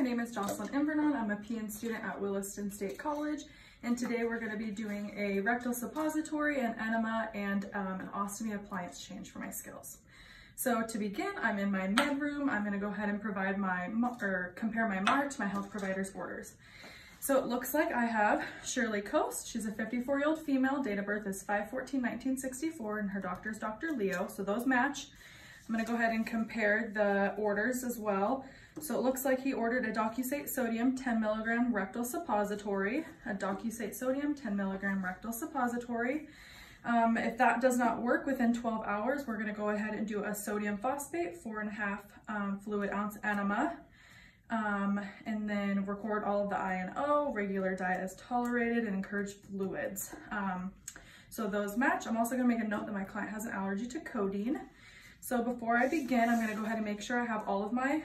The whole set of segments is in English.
name is Jocelyn Invernon. I'm a PN student at Williston State College, and today we're going to be doing a rectal suppository, an enema, and an ostomy appliance change for my skills. So to begin, I'm in my med room. I'm going to go ahead and provide compare my MAR to my health provider's orders. So it looks like I have Shirley Coast. She's a 54-year-old female. Date of birth is 5/14/1964, and her doctor is Dr. Leo. So those match. I'm going to go ahead and compare the orders as well. So it looks like he ordered a Docusate Sodium 10 milligram rectal suppository, a Docusate Sodium 10 milligram rectal suppository. If that does not work within 12 hours, we're going to go ahead and do a sodium phosphate 4.5 fluid ounce enema. And then record all of the I and O, regular diet as tolerated, and encourage fluids. So those match. I'm also going to make a note that my client has an allergy to codeine. So before I begin, I'm going to go ahead and make sure I have all of my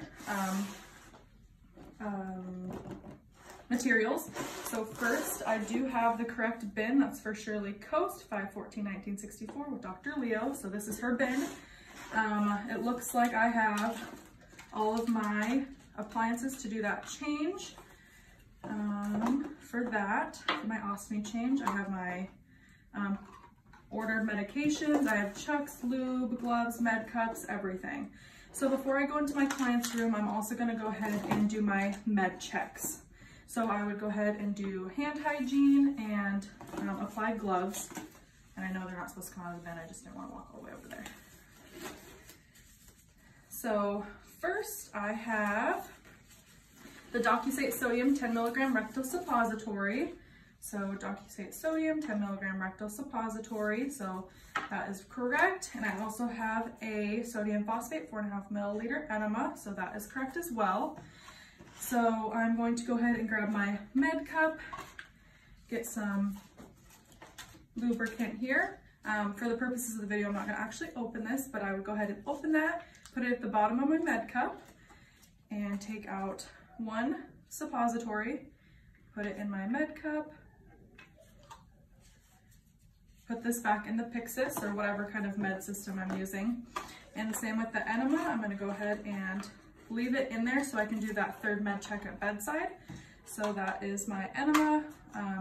materials. So first, I do have the correct bin. That's for Shirley Coast, 5/14/1964 with Dr. Leo. So this is her bin. It looks like I have all of my appliances to do that change. For my ostomy change, I have my ordered medications. I have chucks, lube, gloves, med cups, everything. So before I go into my client's room, I'm also going to go ahead and do my med checks. So I would go ahead and do hand hygiene and apply gloves. And I know they're not supposed to come out of the bin. I just didn't want to walk all the way over there. So first I have the Docusate Sodium 10 milligram rectal suppository. So Docusate Sodium 10 milligram rectal suppository. So that is correct. And I also have a sodium phosphate 4.5 milliliter enema. So that is correct as well. So I'm going to go ahead and grab my med cup, get some lubricant here. For the purposes of the video, I'm not going to actually open this, but I would go ahead and open that, put it at the bottom of my med cup, and take out one suppository, put it in my med cup, put this back in the Pyxis or whatever kind of med system I'm using. And the same with the enema. I'm going to go ahead and leave it in there so I can do that third med check at bedside. So that is my enema,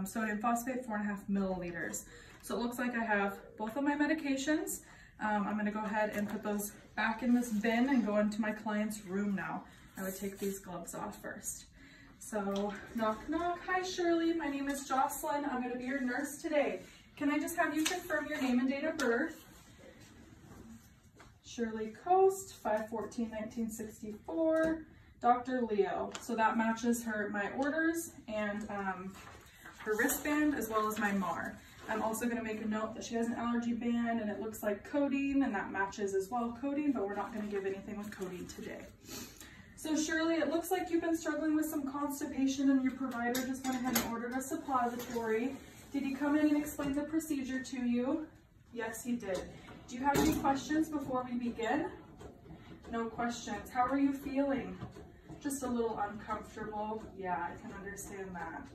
sodium phosphate, 4.5 milliliters. So it looks like I have both of my medications. I'm going to go ahead and put those back in this bin and go into my client's room now. I would take these gloves off first. So knock knock. Hi Shirley, my name is Jocelyn. I'm going to be your nurse today. Can I just have you confirm your name and date of birth? Shirley Coast, 5/14/1964, Dr. Leo. So that matches my orders and her wristband as well as my MAR. I'm also going to make a note that she has an allergy band and it looks like codeine, and that matches as well codeine, but we're not going to give anything with codeine today. So Shirley, it looks like you've been struggling with some constipation and your provider just went ahead and ordered a suppository. Did he come in and explain the procedure to you? Yes, he did. Do you have any questions before we begin? No questions. How are you feeling? Just a little uncomfortable. Yeah, I can understand that.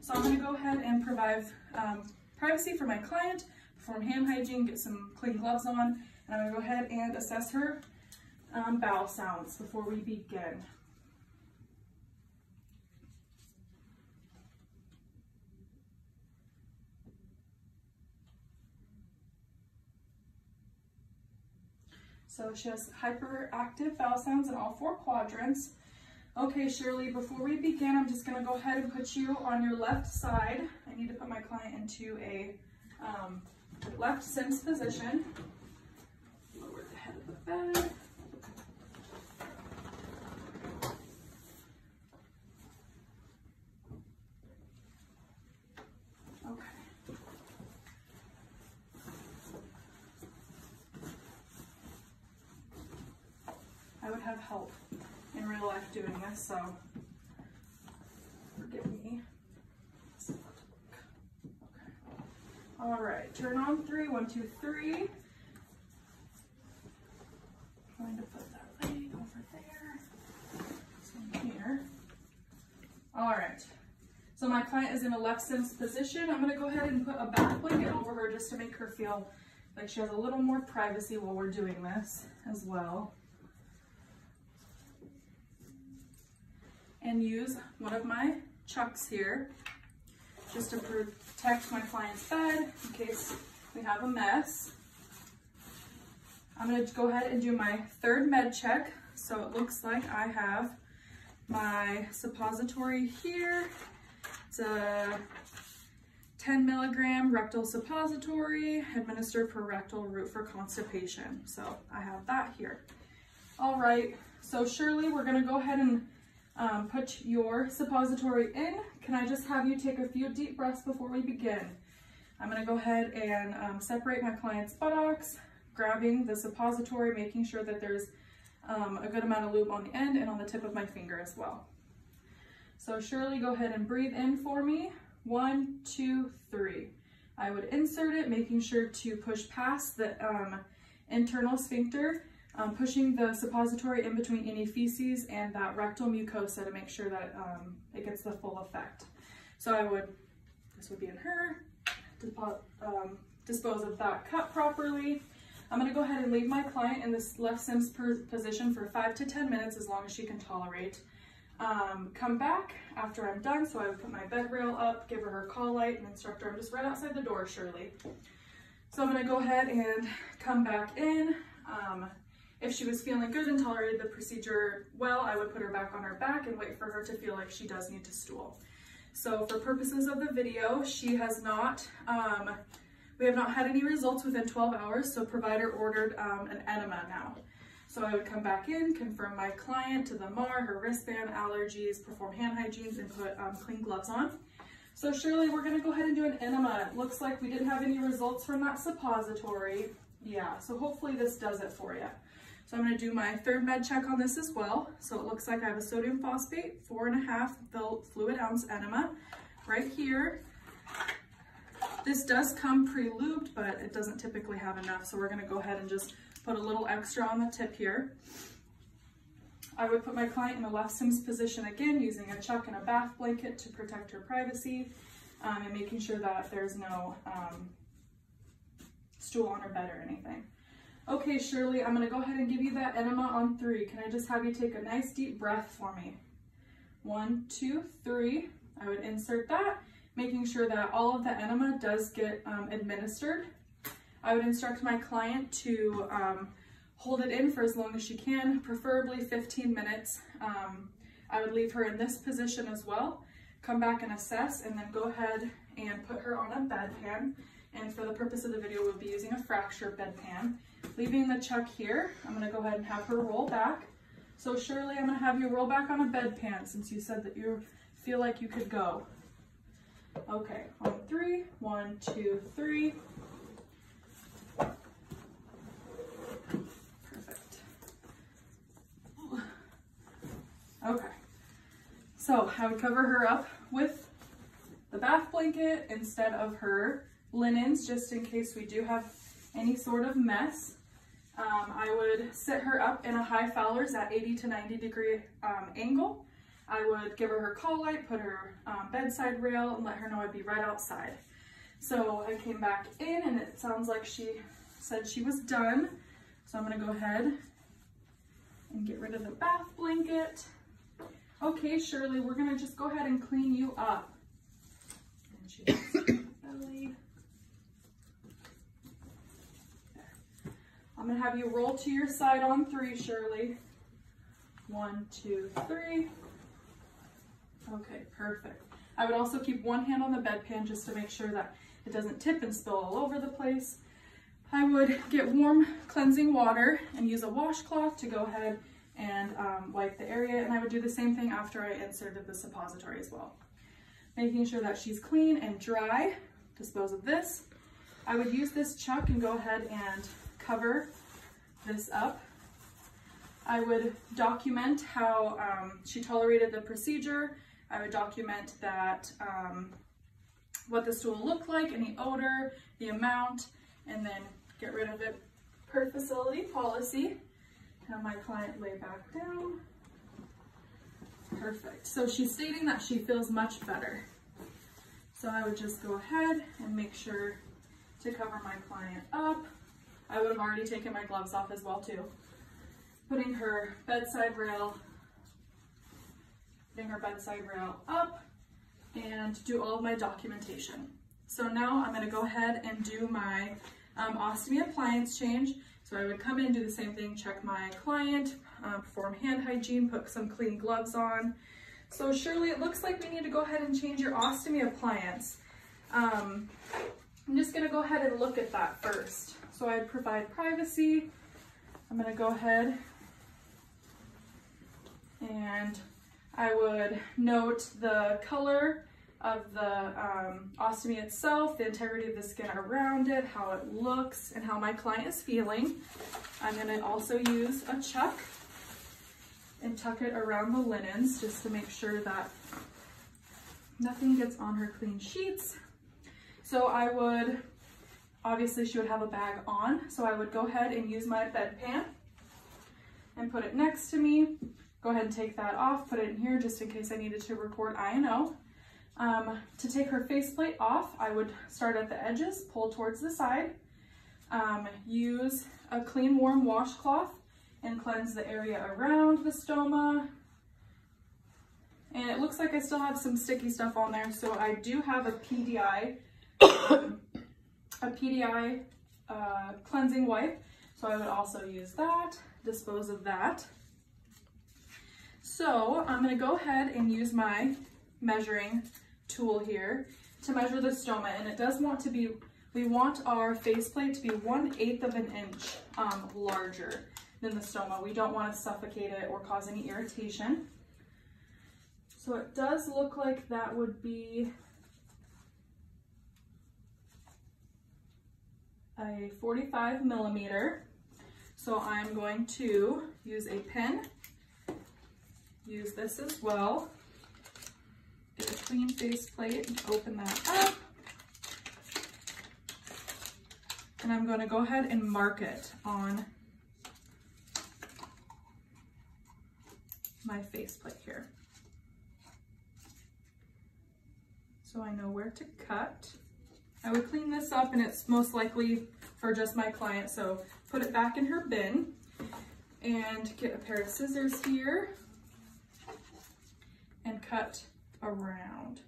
So I'm going to go ahead and provide privacy for my client, perform hand hygiene, get some clean gloves on, and I'm going to go ahead and assess her bowel sounds before we begin. So she has hyperactive bowel sounds in all 4 quadrants. Okay, Shirley, before we begin, I'm just going to go ahead and put you on your left side. I need to put my client into a left sense position. Lower the head of the bed. I would have help in real life doing this, so forgive me. Okay. All right, turn on 3, 1, 2, 3. Going to put that leg over there. Same here. All right. So my client is in a left sense position. I'm going to go ahead and put a back blanket over her just to make her feel like she has a little more privacy while we're doing this as well. and use one of my chucks here just to protect my client's bed in case we have a mess. I'm going to go ahead and do my third med check. So it looks like I have my suppository here. It's a 10 milligram rectal suppository administered per rectal route for constipation. So I have that here. All right, so Shirley, we're going to go ahead and put your suppository in. Can I just have you take a few deep breaths before we begin? I'm going to go ahead and separate my client's buttocks, grabbing the suppository, making sure that there's a good amount of lube on the end and on the tip of my finger as well. So Shirley, go ahead and breathe in for me. 1, 2, 3. I would insert it, making sure to push past the internal sphincter, pushing the suppository in between any feces and that rectal mucosa to make sure that it gets the full effect. So this would be in her, dispose of that cup properly. I'm going to go ahead and leave my client in this left Sims position for 5 to 10 minutes, as long as she can tolerate. Come back after I'm done, so I would put my bed rail up, give her call light, and instruct her I'm just right outside the door, Shirley. So I'm going to go ahead and come back in. If she was feeling good and tolerated the procedure well, I would put her back on her back and wait for her to feel like she does need to stool. So for purposes of the video, she has not, we have not had any results within 12 hours, so provider ordered an enema now. So I would come back in, confirm my client to the MAR, her wristband, allergies, perform hand hygienes, and put clean gloves on. So Shirley, we're gonna go ahead and do an enema. It looks like we didn't have any results from that suppository. Yeah, so hopefully this does it for you. So I'm gonna do my third med check on this as well. So it looks like I have a sodium phosphate, 4.5 fluid ounce enema right here. This does come pre-lubed, but it doesn't typically have enough. So we're gonna go ahead and just put a little extra on the tip here. I would put my client in the left Sims position again, using a chuck and a bath blanket to protect her privacy, and making sure that there's no stool on her bed or anything. Okay, Shirley, I'm gonna go ahead and give you that enema on 3. Can I just have you take a nice deep breath for me? 1, 2, 3. I would insert that, making sure that all of the enema does get administered. I would instruct my client to hold it in for as long as she can, preferably 15 minutes. I would leave her in this position as well, come back and assess, and then go ahead and put her on a bedpan. And for the purpose of the video, we'll be using a fracture bedpan. Leaving the chuck here, I'm gonna go ahead and have her roll back. So Shirley, I'm gonna have you roll back on a bedpan since you said that you feel like you could go. Okay, on 3, 1, 2, 3. Perfect. Okay, so I would cover her up with the bath blanket instead of her linens, just in case we do have any sort of mess. I would sit her up in a high Fowler's at 80 to 90 degree angle. I would give her call light, put her bedside rail, and let her know I'd be right outside. So I came back in, and it sounds like she said she was done. So I'm gonna go ahead and get rid of the bath blanket. Okay, Shirley, we're gonna just go ahead and clean you up. And she has belly. There. I'm gonna have you roll to your side on 3, Shirley. 1, 2, 3. Okay, perfect. I would also keep one hand on the bedpan just to make sure that it doesn't tip and spill all over the place. I would get warm cleansing water and use a washcloth to go ahead and wipe the area, and I would do the same thing after I inserted the suppository as well. Making sure that she's clean and dry, dispose of this. I would use this chuck and go ahead and cover this up. I would document how she tolerated the procedure. I would document that what the stool looked like, any odor, the amount, and then get rid of it per facility policy. Have my client lay back down. Perfect. So she's stating that she feels much better. So I would just go ahead and make sure to cover my client up. I would have already taken my gloves off as well too. Putting her bedside rail bring her bedside rail up, and do all of my documentation. So now I'm going to go ahead and do my ostomy appliance change. So I would come in, do the same thing, check my client, perform hand hygiene, put some clean gloves on. So Shirley, it looks like we need to go ahead and change your ostomy appliance. I'm just going to go ahead and look at that first. So I'd provide privacy. I'm going to go ahead and I would note the color of the ostomy itself, the integrity of the skin around it, how it looks, and how my client is feeling. I'm going to also use a chuck and tuck it around the linens just to make sure that nothing gets on her clean sheets. So I would, obviously she would have a bag on, so I would go ahead and use my bedpan and put it next to me. Go ahead and take that off, put it in here just in case I needed to record I&O. To take her faceplate off, I would start at the edges, pull towards the side, use a clean warm washcloth and cleanse the area around the stoma. And it looks like I still have some sticky stuff on there, so I do have a PDI, cleansing wipe, so I would also use that, dispose of that. So I'm going to go ahead and use my measuring tool here to measure the stoma, and it does want to be, we want our faceplate to be 1/8 of an inch larger than the stoma. We don't want to suffocate it or cause any irritation. So it does look like that would be a 45 millimeter. So I'm going to use a pen, use this as well. Get a clean faceplate and open that up. And I'm going to go ahead and mark it on my faceplate here. So I know where to cut. I would clean this up, and it's most likely for just my client, so put it back in her bin and get a pair of scissors here and cut around.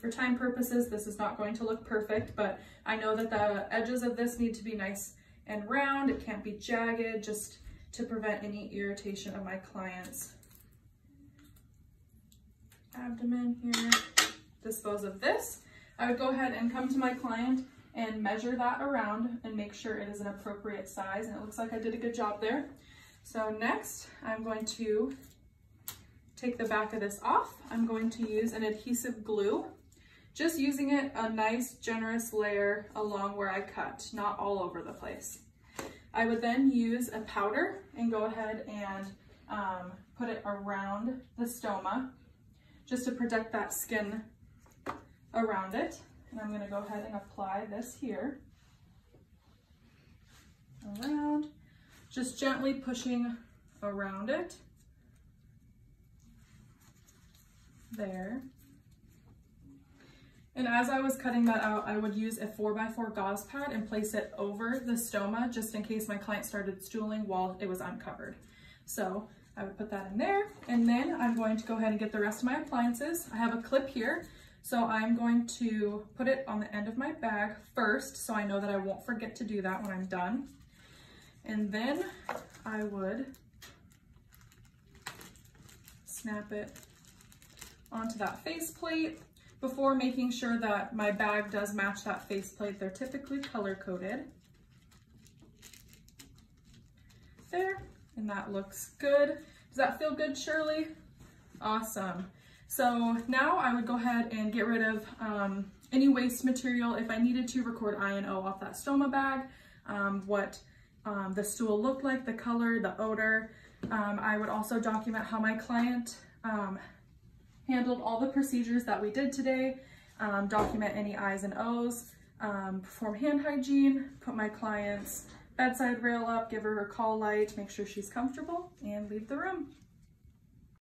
For time purposes, this is not going to look perfect, but I know that the edges of this need to be nice and round. It can't be jagged, just to prevent any irritation of my client's abdomen here. Dispose of this. I would go ahead and come to my client and measure that around and make sure it is an appropriate size, and it looks like I did a good job there. So next, I'm going to take the back of this off. I'm going to use an adhesive glue, just using it a nice generous layer along where I cut, not all over the place. I would then use a powder and go ahead and put it around the stoma just to protect that skin around it. And I'm going to go ahead and apply this here around, just gently pushing around it there. And as I was cutting that out, I would use a 4x4 gauze pad and place it over the stoma just in case my client started stooling while it was uncovered. So I would put that in there, and then I'm going to go ahead and get the rest of my appliances. I have a clip here, so I'm going to put it on the end of my bag first so I know that I won't forget to do that when I'm done. And then I would snap it onto that faceplate before making sure that my bag does match that faceplate. They're typically color-coded. There, and that looks good. Does that feel good, Shirley? Awesome. So now I would go ahead and get rid of any waste material. If I needed to, record I&O off that stoma bag, what the stool looked like, the color, the odor. I would also document how my client handled all the procedures that we did today, document any I's and O's, perform hand hygiene, put my client's bedside rail up, give her her call light, make sure she's comfortable, and leave the room.